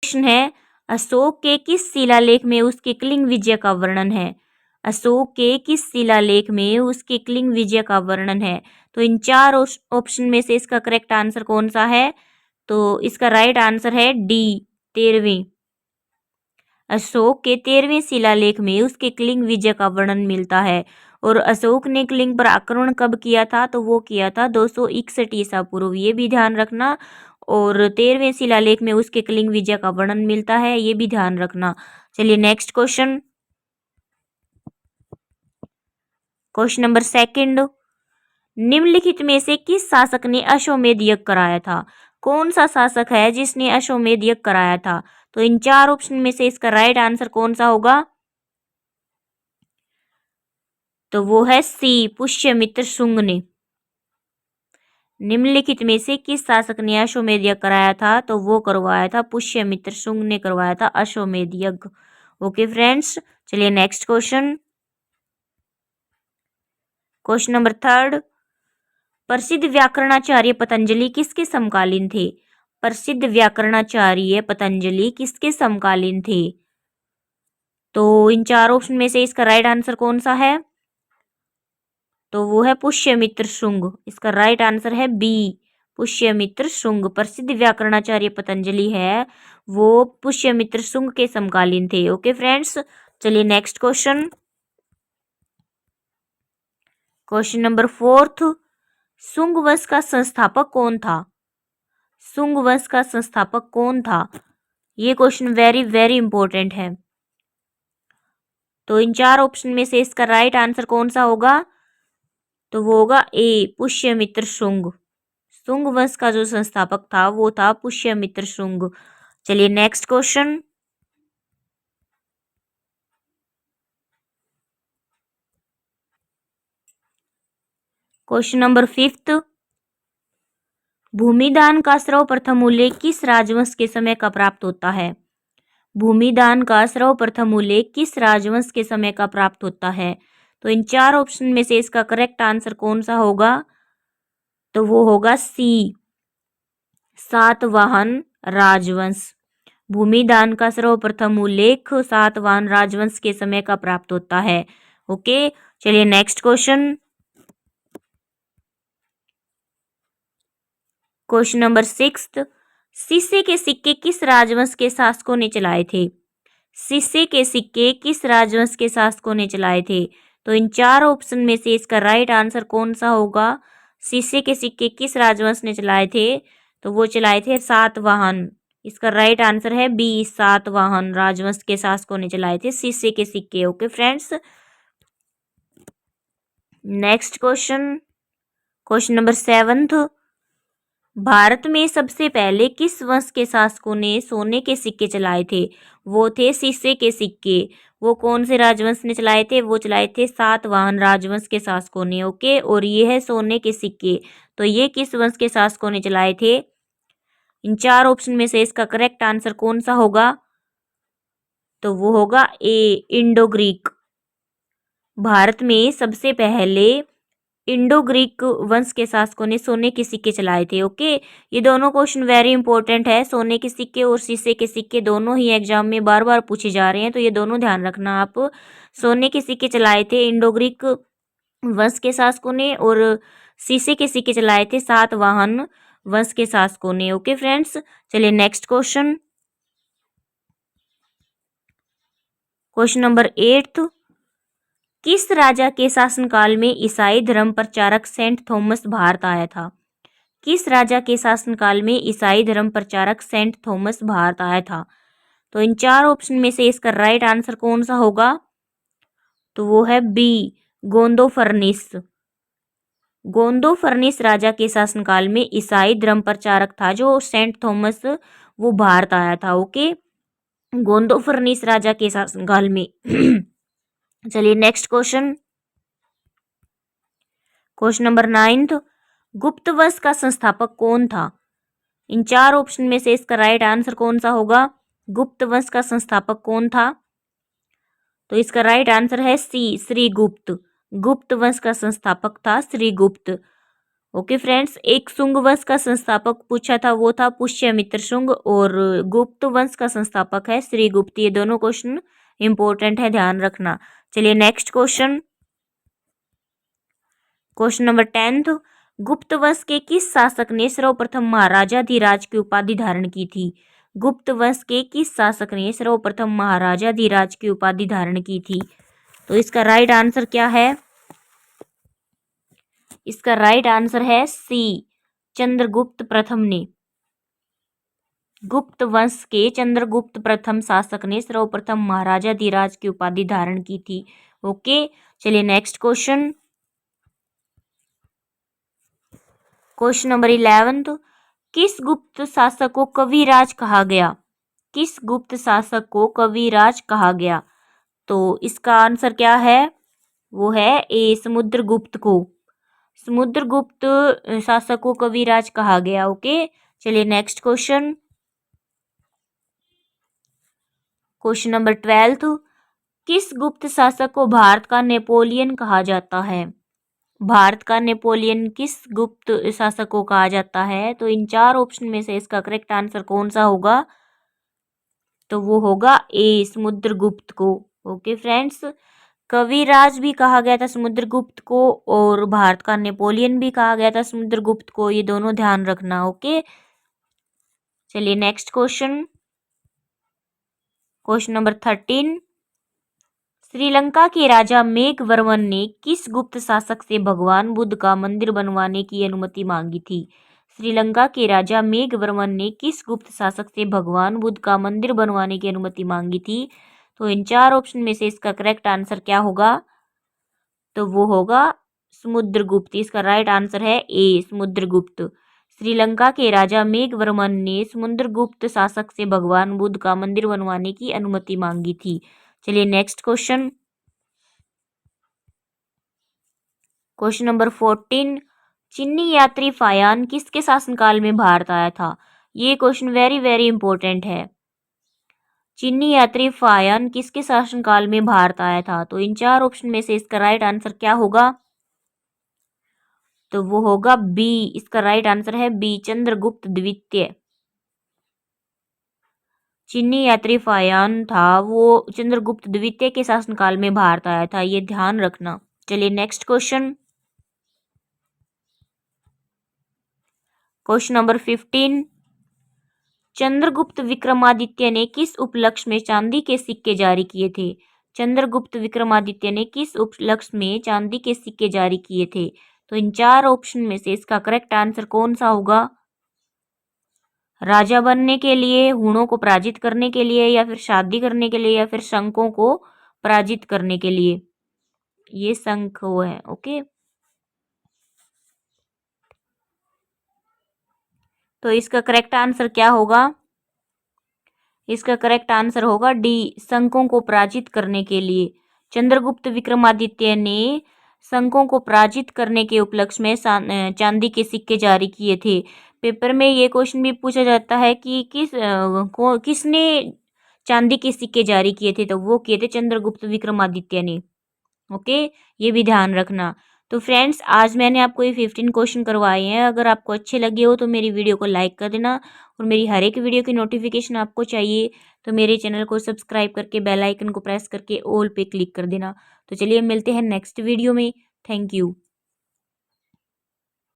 प्रश्न है, अशोक के किस शिलालेख में उसके कलिंग विजय का वर्णन है? अशोक के किस शिलालेख में उसके कलिंग विजय का वर्णन है? तो इन चार ऑप्शन में से इसका करेक्ट आंसर कौन सा है? तो इसका राइट आंसर है डी, 13वें। अशोक के 13वें शिलालेख में उसके कलिंग विजय का वर्णन मिलता है। और अशोक ने कलिंग पर आक्रमण कब किया था? तो वो किया था 261 ईसा पूर्व, ये भी ध्यान रखना। और 13वें शिलालेख में उसके कलिंग विजय का वर्णन मिलता है, ये भी ध्यान रखना। चलिए next question, question number second, निम्नलिखित में से किस शासक ने अश्वमेध यज्ञ कराया था? कौन सा शासक है जिसने अश्वमेध यज्ञ कराया था? तो इन चार ऑप्शन में से इसका राइट आंसर कौन सा होगा? तो वो है सी, पुष्यमित्र शुंग ने। निम्नलिखित में से किस शासक ने अश्वमेध यज्ञ कराया था? तो वो करवाया था पुष्यमित्र शुंग ने करवाया था अश्वमेध यज्ञ। ओके फ्रेंड्स, चलिए next question, question number third, प्रसिद्ध व्याकरणाचार्य पतंजलि किसके समकालीन थे? प्रसिद्ध व्याकरणाचार्य पतंजलि किसके समकालीन थे? तो इन चार ऑप्शन में से इसका राइट आंसर कौन सा है? तो वो है पुष्यमित्र शुंग। इसका राइट आंसर है बी, पुष्यमित्र शुंग। प्रसिद्ध व्याकरणाचार्य पतंजलि है वो पुष्यमित्र शुंग के समकालीन थे। ओके फ्रेंड्स, चलिए next question, question number fourth, Shunga वंश का संस्थापक कौन था? शुंग वंश का संस्थापक कौन था? ये क्वेश्चन वेरी वेरी इंपॉर्टेंट है। तो इन चार ऑप्शन में से इसका राइट आंसर कौन सा होगा? तो वो होगा ए, पुष्यमित्र शुंग। शुंग वंश का जो संस्थापक था वो था पुष्यमित्र शुंग। चलिए next question, question number fifth, भूमिदान का सर्वप्रथम उल्लेख किस राजवंश के समय का प्राप्त होता है? भूमिदान का सर्वप्रथम उल्लेख किस राजवंश के समय का प्राप्त होता है? तो इन चार ऑप्शन में से इसका करेक्ट आंसर कौन सा होगा? तो वो होगा सी, सातवाहन राजवंश। भूमिदान का सर्वप्रथम उल्लेख सातवाहन राजवंश के समय का प्राप्त होता है। ओके, चलिए next question, question number sixth, सीसे के सिक्के किस राजवंश के शासकों ने चलाए थे? सीसे के सिक्के किस राजवंश के शासकों ने चलाए थे? तो इन चार ऑप्शन में से इसका राइट आंसर कौन सा होगा? सीसे के सिक्के किस राजवंश ने चलाए थे? तो वो चलाए थे सातवाहन। इसका राइट आंसर है बी, सातवाहन राजवंश के शासकों ने चलाए थे सीसे के सिक्के। Okay friends, next question, question number seventh, Bharat में सबसे पहले किस वंश के शासकों ने सोने के सिक्के चलाए थे? वो थे सीसे के सिक्के। वो कौन से राजवंश ने चलाए थे? वो चलाए थे सातवाहन राजवंश के शासकों ने। ओके, और ये है सोने के सिक्के, तो ये किस वंश के शासकों ने चलाए थे? इन चार ऑप्शन में से इसका करेक्ट आंसर कौन सा होगा? तो वो होगा ए, इंडो ग्रीक। भारत में सबसे पहले इंडो ग्रीक वंश के शासकों ने सोने के सिक्के चलाए थे। ओके, ये दोनों क्वेश्चन वेरी इंपॉर्टेंट है। सोने के सिक्के और शीशे के सिक्के दोनों ही एग्जाम में बार बार पूछे जा रहे हैं, तो ये दोनों ध्यान रखना आप। सोने के सिक्के चलाए थे इंडो ग्रीक वंश के शासकों ने, और शीशे के सिक्के चलाए थे सातवाहन वंश के शासकों ने। ओके फ्रेंड्स, चलिए नेक्स्ट क्वेश्चन, क्वेश्चन नंबर 8, किस राजा के शासनकाल में ईसाई धर्म प्रचारक सेंट थॉमस भारत आया था? किस राजा के शासनकाल में ईसाई धर्म प्रचारक सेंट थॉमस भारत आया था? तो इन चार ऑप्शन में से इसका राइट आंसर कौन सा होगा? तो वो है बी, गोंदो फर्निस। गोंदो फर्निस राजा के शासनकाल में ईसाई धर्म प्रचारक था जो सेंट थॉमस, वो भारत आया था। ओके, गोंदो फर्निस राजा के शासनकाल में। चलिए नेक्स्ट क्वेश्चन, क्वेश्चन नंबर 9, गुप्त वंश का संस्थापक कौन था? इन चार ऑप्शन में से इसका राइट आंसर कौन सा होगा? गुप्त वंश का संस्थापक कौन था? तो इसका राइट आंसर है सी, श्रीगुप्त। गुप्त वंश का संस्थापक था श्रीगुप्त। ओके फ्रेंड्स, एक शुंग वंश का संस्थापक पूछा था, वो था पुष्यमित्र शुंग, और गुप्त वंश का संस्थापक है श्रीगुप्त। ये दोनों क्वेश्चन इंपॉर्टेंट है, ध्यान रखना। चलिए नेक्स्ट क्वेश्चन, क्वेश्चन नंबर 10। गुप्त वंश के किस शासक ने सर्वप्रथम महाराजाधिराज की उपाधि धारण की थी? गुप्त वंश के किस शासक ने सर्वप्रथम महाराजाधिराज की उपाधि धारण की थी? तो इसका राइट आंसर क्या है? इसका राइट आंसर है सी, चंद्रगुप्त प्रथम ने। गुप्त वंश के चंद्रगुप्त प्रथम शासक ने सर्वप्रथम महाराजाधिराज की उपाधि धारण की थी। ओके, चलिए नेक्स्ट क्वेश्चन, क्वेश्चन नंबर 11। किस गुप्त शासक को कविराज कहा गया? किस गुप्त शासक को कविराज कहा गया? तो इसका आंसर क्या है? वो है ए, समुद्रगुप्त को। समुद्रगुप्त शासक को कविराज कहा गया। ओके, चलिए नेक्स्ट क्वेश्चन, क्वेश्चन नंबर 12। किस गुप्त शासक को भारत का नेपोलियन कहा जाता है? भारत का नेपोलियन किस गुप्त शासक को कहा जाता है? तो इन चार ऑप्शन में से इसका करेक्ट आंसर कौन सा होगा? तो वो होगा ए, समुद्रगुप्त को। ओके फ्रेंड्स, कविराज भी कहा गया था समुद्रगुप्त को, और भारत का नेपोलियन भी कहा गया था समुद्रगुप्त को, ये दोनों ध्यान रखना। ओके, चलिए next question, question number 13। Sri Lanka के राजा मेघवर्मन ने किस गुप्त शासक से भगवान बुद्ध का मंदिर बनवाने की अनुमति मांगी थी? श्रीलंका के राजा मेघवर्मन ने किस गुप्त शासक से भगवान बुद्ध का मंदिर बनवाने की अनुमति मांगी थी? तो इन चार ऑप्शन में से इसका करेक्ट आंसर क्या होगा? तो वो होगा समुद्रगुप्त। इसका राइट आंसर है ए, समुद्रगुप्त। श्रीलंका के राजा मेघवर्मन ने समुद्रगुप्त शासक से भगवान बुद्ध का मंदिर बनवाने की अनुमति मांगी थी। चलिए नेक्स्ट क्वेश्चन, क्वेश्चन नंबर 14। चीनी यात्री फायान किसके शासनकाल में भारत आया था? ये क्वेश्चन वेरी वेरी इंपॉर्टेंट है। चीनी यात्री फायान किसके शासनकाल में भारत आया था? तो इन चार ऑप्शन में से इसका राइट आंसर क्या होगा? तो वो होगा बी, इसका राइट आंसर है बी, चंद्रगुप्त द्वितीय। चीनी यात्री फायान था, वो चंद्रगुप्त द्वितीय के शासनकाल में भारत आया था, ये ध्यान रखना। चलिए next question, question number 15। Chandragupta Vikramaditya ने किस उपलक्ष्य में चांदी के सिक्के जारी किए थे? चंद्रगुप्त विक्रमादित्य ने किस उपलक्ष्य में चांदी के सिक्के जारी किए थे? तो इन चार ऑप्शन में से इसका करेक्ट आंसर कौन सा होगा? राजा बनने के लिए, हूणों को पराजित करने के लिए, या फिर शादी करने के लिए, या फिर शंखों को पराजित करने के लिए? ये शंख वो है। ओके, तो इसका करेक्ट आंसर क्या होगा? इसका करेक्ट आंसर होगा डी, शंखों को पराजित करने के लिए। चंद्रगुप्त विक्रमादित्य ने शंखों को पराजित करने के उपलक्ष्य में चांदी के सिक्के जारी किए थे। पेपर में ये क्वेश्चन भी पूछा जाता है कि किसने चांदी के सिक्के जारी किए थे? तो वो किए थे चंद्रगुप्त विक्रमादित्य ने। ओके, ये भी ध्यान रखना। तो फ्रेंड्स, आज मैंने आपको ये 15 क्वेश्चन करवाए हैं। अगर आपको अच्छे लगे हो तो मेरी वीडियो को लाइक कर देना, और मेरी हर एक वीडियो की नोटिफिकेशन आपको चाहिए तो मेरे चैनल को सब्सक्राइब करके बेल आइकन को प्रेस करके ऑल पे क्लिक कर देना। तो चलिए मिलते हैं नेक्स्ट वीडियो में। Thank you.